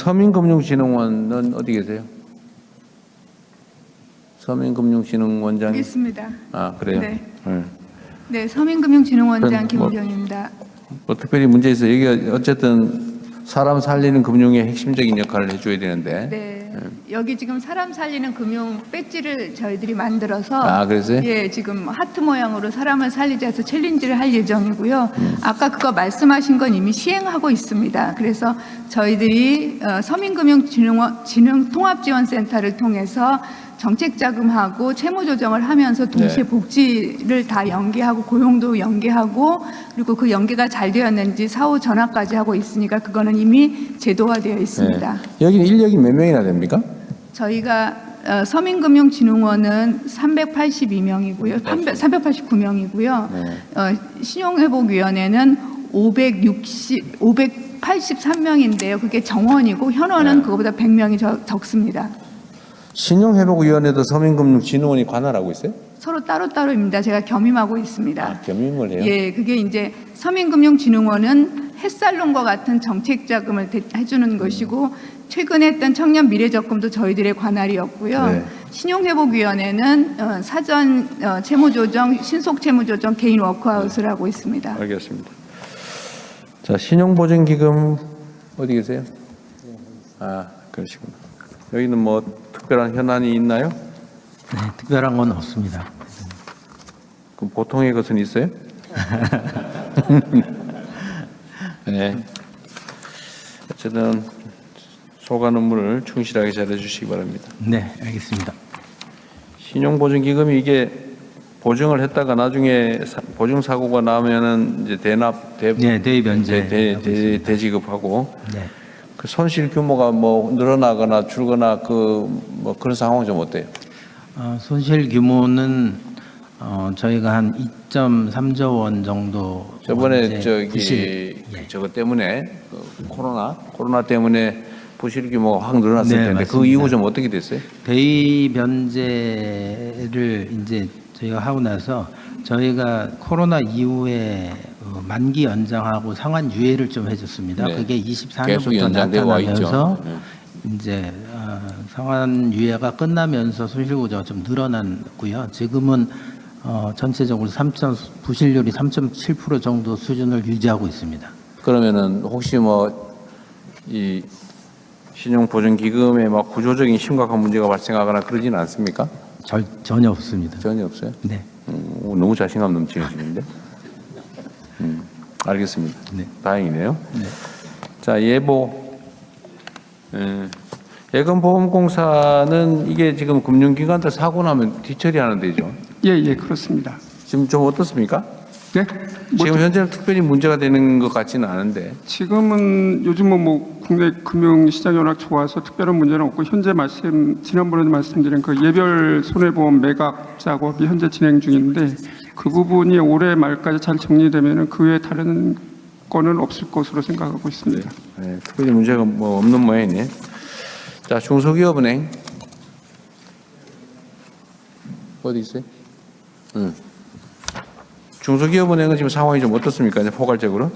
서민금융진흥원은 어디 계세요? 서민금융진흥원장.
있습니다.
아 그래요?
네.
네.
네, 서민금융진흥원장
그럼
김은경입니다.
뭐 특별히 문제 있어. 여기가 어쨌든 사람 살리는 금융의 핵심적인 역할을 해줘야 되는데.
네. 여기 지금 사람 살리는 금융 배지를 저희들이 만들어서
그래서요?
예, 지금 하트 모양으로 사람을 살리자 해서 챌린지를 할 예정이고요. 아까 그거 말씀하신 건 이미 시행하고 있습니다. 그래서 저희들이 서민금융진흥통합지원센터를 통해서 정책 자금하고 채무 조정을 하면서 동시에
네.
복지를 다 연계하고 고용도 연계하고 그리고 그 연계가 잘 되었는지 사후 전화까지 하고 있으니까 그거는 이미 제도화되어 있습니다.
네. 여기는 인력이 몇 명이나 됩니까?
저희가 서민금융진흥원은 382명이고요. 389명이고요. 신용회복위원회는 583명인데요. 그게 정원이고 현원은 그거보다 100명이 적습니다.
신용회복위원회도 서민금융진흥원이 관할하고 있어요?
서로 따로따로입니다. 제가 겸임하고 있습니다.
겸임을 해요?
예, 그게 이제 서민금융진흥원은 햇살론과 같은 정책 자금을 해주는 것이고 최근에 했던 청년 미래적금도 저희들의 관할이었고요.
네.
신용회복위원회는 사전 채무조정, 신속채무조정 개인 워크아웃을 하고 있습니다.
알겠습니다. 자, 신용보증기금 어디 계세요? 그러시구나. 여기는 뭐 특별한 현안이 있나요?
네, 특별한 건 없습니다.
그럼 보통의 것은 있어요? 네. 어쨌든 소관 업무를 충실하게 잘해 주시기 바랍니다.
네, 알겠습니다.
신용보증기금이 이게 보증을 했다가 나중에 보증 사고가 나면은 이제 대입 면제 대지급하고
네.
그 손실 규모가 뭐 늘어나거나 줄거나 뭐 그런 상황은 좀 어때요?
손실 규모는 저희가 한 2.3조 원 정도.
저번에 저거 때문에 코로나 때문에 부실 규모가 확 늘어났을 텐데
맞습니다.
그 이후 좀 어떻게 됐어요?
대입 면제를 이제 저희가 하고 나서 저희가 코로나 이후에 만기 연장하고 상환 유예를 좀 해줬습니다.
네.
그게
계속
24년부터
연장되고 와 있죠.
나타나면서
네.
이제 상환 유예가 끝나면서 손실 구조가 좀 늘어났고요. 지금은 전체적으로 부실률이 3.7% 정도 수준을 유지하고 있습니다.
그러면은 혹시 뭐 이 신용보증기금에 막 구조적인 심각한 문제가 발생하거나 그러지는 않습니까?
전혀 없습니다.
전혀 없어요?
네.
너무 자신감 넘치시는데. 알겠습니다.
네.
다행이네요. 네. 자, 예금보험공사는 이게 지금 금융기관들 사고 나면 뒤처리하는 데죠?
예, 그렇습니다.
지금 좀 어떻습니까?
네?
지금 현재는 특별히 문제가 되는 것 같지는 않은데.
지금은 요즘은 뭐 국내 금융시장이 워낙 좋아서 특별한 문제는 없고 현재 지난번에도 말씀드린 그 예별 손해보험 매각 작업이 현재 진행 중인데 그 부분이 올해 말까지 잘 정리되면은 그 외에 다른 거는 없을 것으로 생각하고 있습니다.
네, 특별히 문제가 뭐 없는 모양이네. 자, 중소기업은행 어디 있어요? 중소기업은행은 지금 상황이 좀 어떻습니까? 이제 포괄적으로?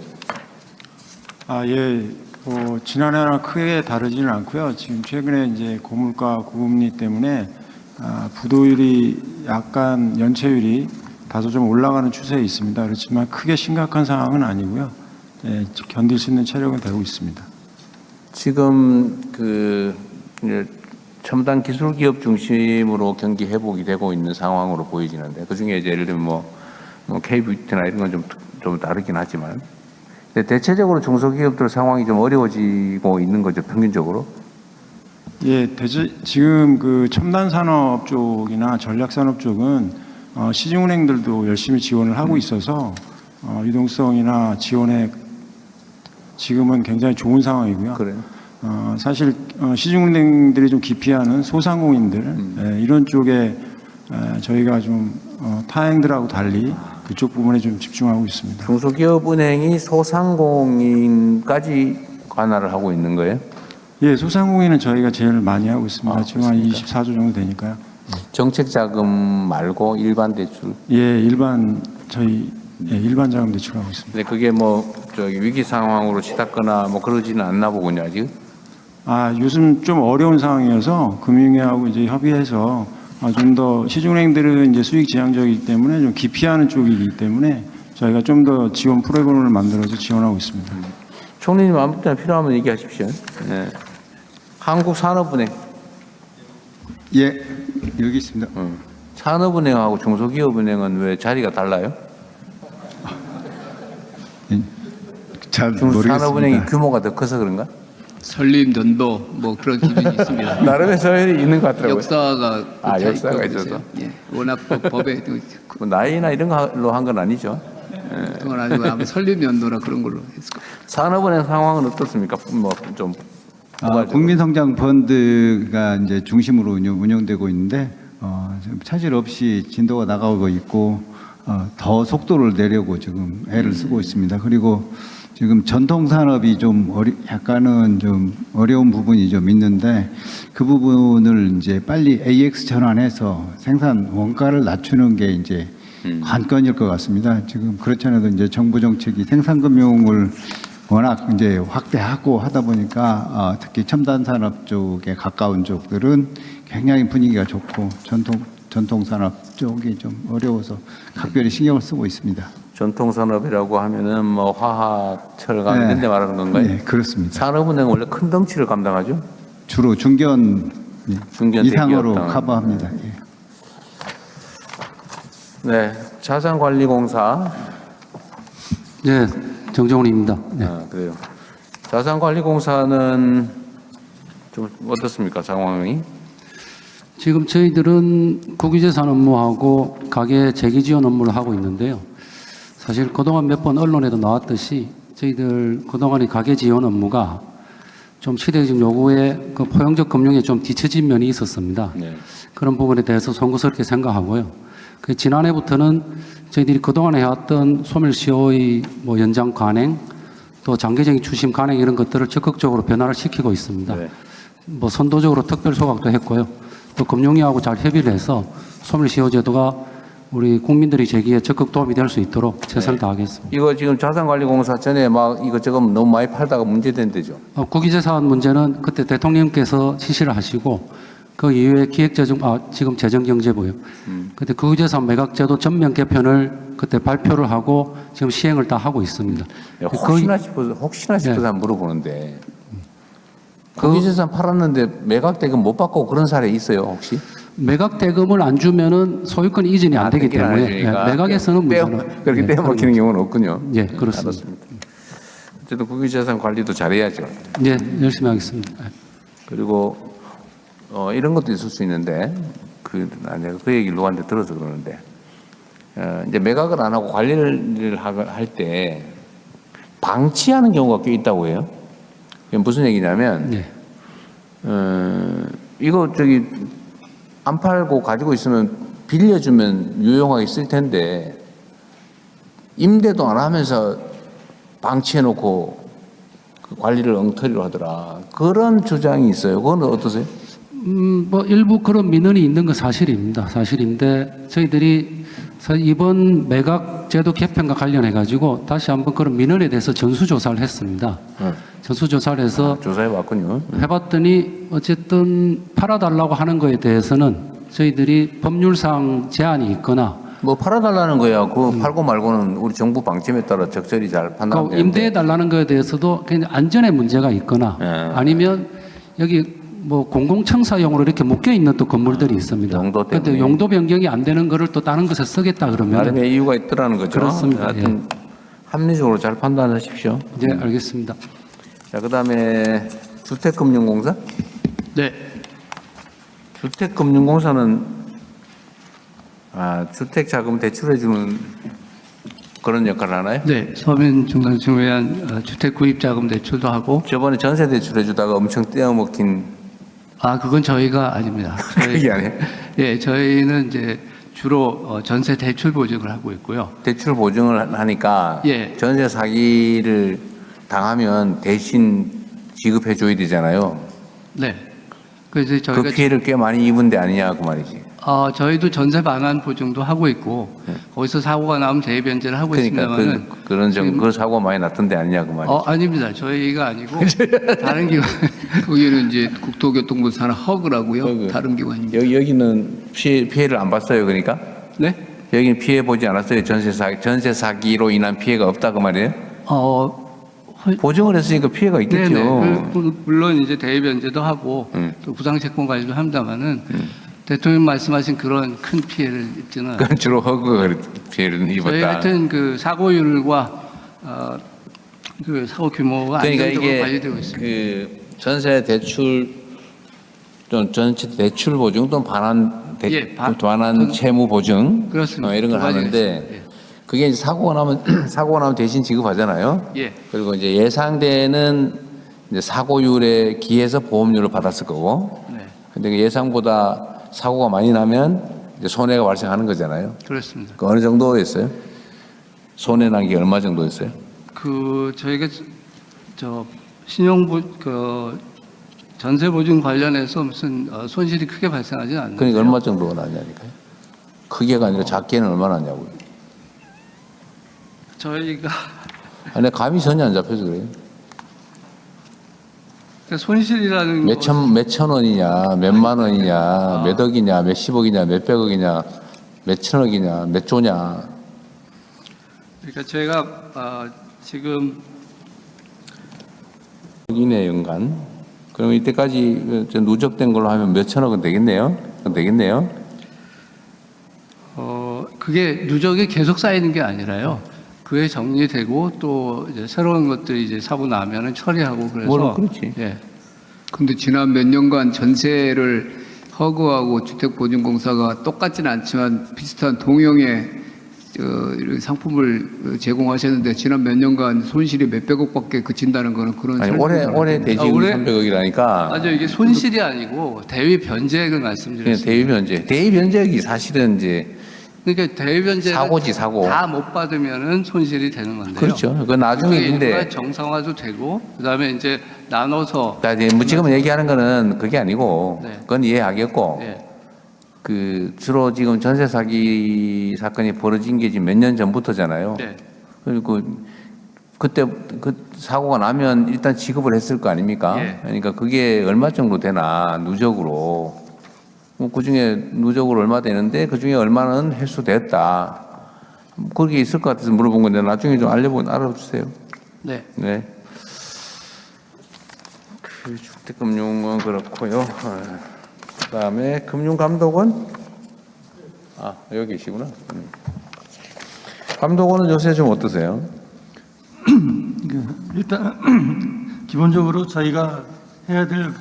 지난해랑 크게 다르지는 않고요. 지금 최근에 이제 고물가 고금리 때문에
부도율이 약간 연체율이 다소 좀 올라가는 추세에 있습니다. 그렇지만 크게 심각한 상황은 아니고요. 예, 견딜 수 있는 체력은 되고 있습니다.
지금 이제 첨단 기술 기업 중심으로 경기 회복이 되고 있는 상황으로 보여지는데 그 중에 이제 예를 들면 뭐 K뷰티나 이런 건 좀 다르긴 하지만 근데 대체적으로 중소기업들 상황이 좀 어려워지고 있는 거죠 평균적으로.
예, 지금 그 첨단 산업 쪽이나 전략 산업 쪽은 시중은행들도 열심히 지원을 하고 있어서 유동성이나 지원에 지금은 굉장히 좋은 상황이고요.
그래요.
사실 시중은행들이 좀 기피하는 소상공인들 예, 이런 쪽에 저희가 좀 타행들하고 달리 그쪽 부분에 좀 집중하고 있습니다.
중소기업은행이 소상공인까지 관할을 하고 있는 거예요?
예, 소상공인은 저희가 제일 많이 하고 있습니다. 지금 한 24조 정도 되니까요.
정책 자금 말고 일반 대출?
예, 일반 자금 대출하고 있습니다.
근데 그게 위기 상황으로 치닫거나 그러지는 않나 보군요, 아직.
요즘 좀 어려운 상황이어서 금융위하고 이제 협의해서 좀 더 시중은행들은 이제 수익 지향적이기 때문에 좀 기피하는 쪽이기 때문에 저희가 좀 더 지원 프로그램을 만들어서 지원하고 있습니다.
총리님 아무 때나 필요하면 얘기하십시오. 네. 한국산업은행.
예, 여기 있습니다.
산업은행하고 중소기업은행은 왜 자리가 달라요?
잘 모르겠습니다.
산업은행이 규모가 더 커서 그런가?
설립 연도 뭐 그런 기준이 있습니다.
나름의 서열이 있는 것 같더라고요.
역사가
역사가 있어서.
예, 워낙 법에
나이나 이런 걸로 한 건 아니죠.
그건 아니고 아마 설립 연도나 그런 걸로 했을 겁니다.
산업은행 상황은 어떻습니까? 좀
국민성장 펀드가 이제 중심으로 운영되고 있는데 지금 차질 없이 진도가 나가고 있고 더 속도를 내려고 지금 애를 쓰고 있습니다. 그리고 지금 전통 산업이 약간은 좀 어려운 부분이 좀 있는데 그 부분을 이제 빨리 AX 전환해서 생산 원가를 낮추는 게 이제 관건일 것 같습니다. 지금 그렇지 않아도 이제 정부 정책이 생산금융을 워낙 이제 확대하고 하다 보니까 특히 첨단 산업 쪽에 가까운 쪽들은 굉장히 분위기가 좋고 전통 산업 쪽이 좀 어려워서 각별히 신경을 쓰고 있습니다.
전통 산업이라고 하면은 화학, 철강 이런 데 말하는 건가요?
네, 그렇습니다.
산업은행은 원래 큰 덩치를 감당하죠?
주로 중견 이상으로
대기업
커버합니다. 예.
네, 자산관리공사.
네, 정정훈입니다. 네.
그래요. 자산관리공사는 좀 어떻습니까, 상황이?
지금 저희들은 국유재산 업무하고 가계 재기 지원 업무를 하고 있는데요. 사실 그동안 몇 번 언론에도 나왔듯이 저희들 그동안의 가계 지원 업무가 좀 시대적 요구에 포용적 금융에 좀 뒤처진 면이 있었습니다.
네.
그런 부분에 대해서 송구스럽게 생각하고요. 지난해부터는 저희들이 그동안 해왔던 소멸시효의 연장 관행, 또 장기적인 추심 관행 이런 것들을 적극적으로 변화를 시키고 있습니다.
네.
선도적으로 특별 소각도 했고요. 또 금융위하고 잘 협의를 해서 소멸시효 제도가 우리 국민들이 제기에 적극 도움이 될 수 있도록 최선을 다하겠습니다.
이거 지금 자산관리공사 전에 이것저것 너무 많이 팔다가 문제된 데죠?
국유재산 문제는 그때 대통령께서 지시를 하시고 그 이후에 기획재정, 지금 재정경제부요. 그때 국유재산 매각제도 전면 개편을 그때 발표를 하고 지금 시행을 다 하고 있습니다.
혹시나 싶어서 한번 물어보는데 국유재산 팔았는데 매각대금 못 받고 그런 사례 있어요 혹시?
매각 대금을 안 주면은 소유권 이전이 안 되기 때문에 매각에서는 문제는
그렇게 떼어먹히는 경우는 없군요.
예, 그렇습니다.
어쨌든 국유재산 관리도 잘해야죠.
예, 열심히 하겠습니다.
그리고 이런 것도 있을 수 있는데 내가 그 얘기를 누구한테 들어서 그러는데 이제 매각을 안 하고 관리를 할 때 방치하는 경우가 꽤 있다고 해요. 이게 무슨 얘기냐면 이거 안 팔고 가지고 있으면 빌려주면 유용하게 쓸 텐데 임대도 안 하면서 방치해놓고 그 관리를 엉터리로 하더라. 그런 주장이 있어요. 그건 어떠세요?
일부 그런 민원이 있는 건 사실입니다. 사실인데 저희들이 이번 매각 제도 개편과 관련해 가지고 다시 한번 그런 민원에 대해서 전수조사를 했습니다. 전수조사를 해서
조사해 봤군요.
해봤더니 어쨌든 팔아달라고 하는 거에 대해서는 저희들이 법률상 제한이 있거나
뭐 팔아달라는 거야. 그 팔고 말고는 우리 정부 방침에 따라 적절히 잘 판단하면
그
되는데.
임대해 달라는 거에 대해서도 그냥 안전에 문제가 있거나 아니면 여기 뭐 공공청사용으로 이렇게 묶여 있는 또 건물들이 있습니다. 그런데 용도 변경이 안 되는 거를 또 다른 것에 쓰겠다 그러면
나름의 이유가 있더라는 거죠.
그렇습니다.
하여튼 합리적으로 잘 판단하십시오.
네, 알겠습니다.
자, 그다음에 주택금융공사?
네.
주택금융공사는 주택자금 대출해주는 그런 역할을 하나요?
네, 서민중산층을 위한 주택 구입자금 대출도 하고.
저번에 전세 대출해주다가 엄청 떼어먹힌.
그건 저희가 아닙니다.
그게 아니에요?
예, 저희는 이제 주로 전세 대출 보증을 하고 있고요.
대출 보증을 하니까
예.
전세 사기를 당하면 대신 지급해줘야 되잖아요.
네. 그래서 저희가
그 피해를 꽤 많이 입은 데 아니냐고 말이지.
저희도 전세 방안 보증도 하고 있고 거기서 사고가 나면 대위 변제를 하고
그러니까
있습니다만은
그 사고가 많이 났던 데 아니냐고 말이지.
아닙니다. 저희가 아니고 다른 기관.
거기는 이제 국토교통부 산하 허그라고요. 다른 기관입니다.
여기는 피해를 안 봤어요. 그러니까?
네?
여기는 피해 보지 않았어요. 전세 사기로 인한 피해가 없다고 말이에요. 보증을 했으니까 피해가 있겠죠.
네네. 물론 이제 대위 변제도 하고 또 부당 채권 관리도 합니다만은 대통령 말씀하신 그런 큰 피해를 입지는.
그건 주로 허그 피해를 입었다.
저희 같은 그 사고율과 그 사고 규모가
그러니까
안정적으로
이게
관리되고 있습니다.
그 전세 대출 전체 대출 보증 또는 반환 채무 보증
그렇습니다.
이런 걸
두 가지가
하는데
있습니다.
그게 이제 사고가 나면 대신 지급하잖아요.
예.
그리고 이제 예상되는 이제 사고율에 기해서 보험료를 받았을 거고.
네.
근데 그 예상보다 사고가 많이 나면 이제 손해가 발생하는 거잖아요.
그렇습니다.
그 어느 정도였어요? 손해 난 게 얼마 정도였어요?
저희가 전세 보증 관련해서 무슨 손실이 크게 발생하지는 않는데.
그러니까 얼마 정도가 나냐니까요. 크게가 아니라 작게는 얼마 나냐고요.
저희가
아니 감이 전혀 안 잡혀서 그래요.
손실이라는
몇천 원이냐, 몇만 원이냐, 몇 억이냐, 몇십억이냐, 몇백억이냐, 몇천억이냐, 몇 조냐.
그러니까 저희가 지금
이내 연간. 그럼 이때까지 누적된 걸로 하면 몇천억은 되겠네요.
그게 누적이 계속 쌓이는 게 아니라요. 그게 정리되고 또 이제 새로운 것들이 이제 사고 나면은 처리하고 그래서.
물론 그렇지.
예.
근데 지난 몇 년간 전세를 허그하고 주택보증공사가 똑같지는 않지만 비슷한 동형의 상품을 제공하셨는데 지난 몇 년간 손실이 몇백억밖에 그친다는 거는 그런.
아니 올해 대지금 300억이라니까.
맞아요. 이게 손실이 아니고 대위 변제액을 말씀드렸습니다.
대위 변제액이 사실은 이제.
그러니까 대위 변제액
사고지 사고.
다 못 받으면은 손실이 되는 건데요.
그렇죠. 그 나중에
일부가 정상화도 되고 그다음에 이제 나눠서.
뭐 지금 얘기하는 거는 그게 아니고
네.
그건 이해하겠고.
네.
그 주로 지금 전세 사기 사건이 벌어진 게 지금 몇 년 전부터잖아요.
네.
그리고 그때 그 사고가 나면 일단 지급을 했을 거 아닙니까?
예.
그러니까 그게 얼마 정도 되나 누적으로. 그 중에 누적으로 얼마 되는데 그 중에 얼마는 회수됐다. 그렇게 있을 것 같아서 물어본 건데 나중에 좀 알아주세요.
네.
네. 그 주택금융은 그렇고요. 그다음에 금융감독원 여기 계시구나. 감독원은 요새 좀 어떠세요?
일단 기본적으로 저희가 해야 될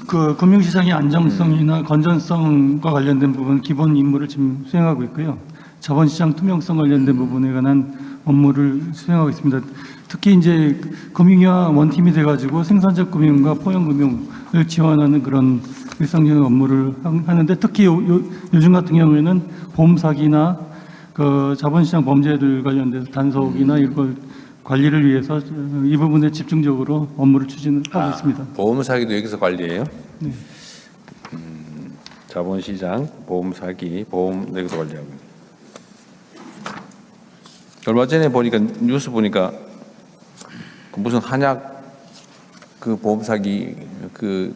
그 금융시장의 안정성이나 건전성과 관련된 부분 기본 임무를 지금 수행하고 있고요. 자본시장 투명성 관련된 부분에 관한 업무를 수행하고 있습니다. 특히 이제 금융위와 원팀이 돼가지고 생산적 금융과 포용 금융을 지원하는 그런 일상적인 업무를 하는데 특히 요즘 같은 경우에는 보험 사기나 그 자본시장 범죄들 관련돼서 단속이나 이걸 관리를 위해서 이 부분에 집중적으로 업무를 추진하고 있습니다.
보험 사기도 여기서 관리해요?
네.
자본시장, 보험 사기, 보험 여기서 관리하고. 얼마 전에 보니까 뉴스 보니까 무슨 한약 그 보험 사기 그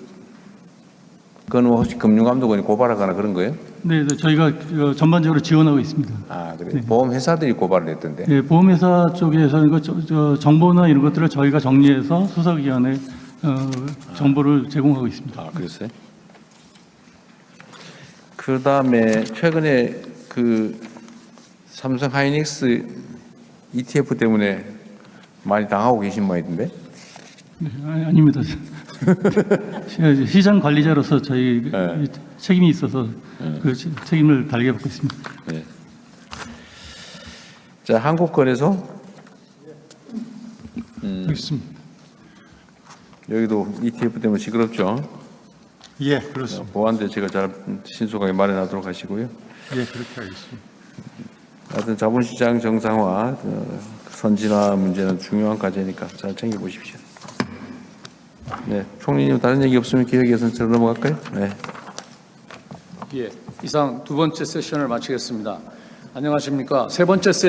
그건 혹시 금융감독원이 고발하거나 그런 거예요?
네, 저희가 전반적으로 지원하고 있습니다.
아, 그래요?
네.
보험회사들이 고발을 했던데.
네, 보험회사 쪽에서 정보나 이런 것들을 저희가 정리해서 수사기관에 정보를 제공하고 있습니다.
아, 그랬어요? 그 다음에 최근에 그 삼성 하이닉스 ETF 때문에 많이 당하고 계신 모양인데?
네, 아닙니다. 시장 관리자로서 저희 책임이 있어서 그 책임을 달게 받고 있습니다.
네. 자, 한국거래소.
있습니다.
여기도 ETF 때문에 시끄럽죠?
예, 그렇습니다.
보안 대책을 잘 신속하게 마련하도록 하시고요.
예, 그렇게 하겠습니다.
하여튼 자본시장 정상화, 선진화 문제는 중요한 과제니까 잘 챙겨보십시오. 네, 총리님 다른 얘기 없으면 기획 예산처럼 넘어갈까요? 네.
예, 이상 두 번째 세션을 마치겠습니다. 안녕하십니까? 세 번째 세션